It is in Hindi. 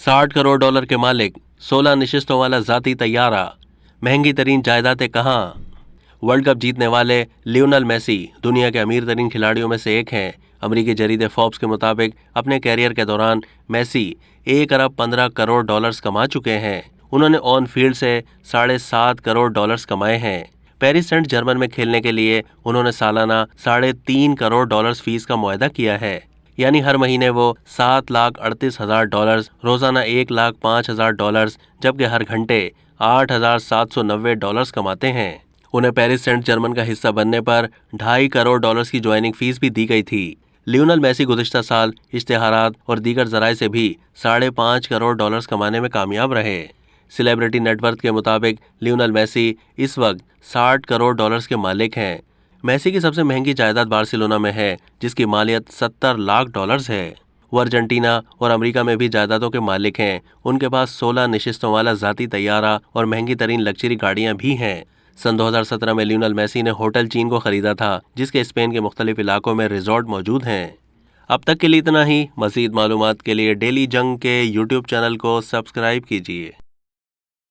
$60 करोड़ के मालिक, 16 नशिस्तों वाला जाती तैयारा, महंगी तरीन जायदादें कहाँ? वर्ल्ड कप जीतने वाले लियोनेल मेसी दुनिया के अमीर तरीन खिलाड़ियों में से एक हैं। अमेरिकी जरीदे फोर्ब्स के मुताबिक अपने कैरियर के दौरान मेसी 1 अरब 15 करोड़ डॉलर्स कमा चुके हैं। उन्होंने ऑन फील्ड से $7.5 करोड़ कमाए हैं। पेरिस सेंट जर्मन में खेलने के लिए उन्होंने सालाना $3.5 करोड़ फीस का मुआहदा किया है। यानी हर महीने वो $7,38,000, रोजाना $1,05,000, जबकि हर घंटे $8,790 कमाते हैं। उन्हें पेरिस सेंट जर्मन का हिस्सा बनने पर $2.5 करोड़ की ज्वाइनिंग फीस भी दी गई थी। लियोनेल मेसी गुज़िश्ता साल इश्तिहारात और दीगर जराए से भी $5.5 करोड़ कमाने में कामयाब रहे। सेलिब्रिटी नेटवर्थ के मुताबिक लियोनेल मेसी इस वक्त $60 करोड़ के मालिक हैं। मेसी की सबसे महंगी जायदाद बार्सिलोना में है, जिसकी मालियत $70 लाख है। वो अर्जेंटीना और अमेरिका में भी जायदादों के मालिक हैं। उनके पास 16 नशिस्तों वाला जाती तैयारा और महंगी तरीन लग्जरी गाड़ियां भी हैं। सन 2017 में लियोनेल मेसी ने होटल चीन को खरीदा था, जिसके स्पेन के मुख्तलिफ इलाकों में रिजॉर्ट मौजूद हैं। अब तक के लिए इतना ही। मज़ीद मालूमात के लिए डेली जंग के यूट्यूब चैनल को सब्सक्राइब कीजिए।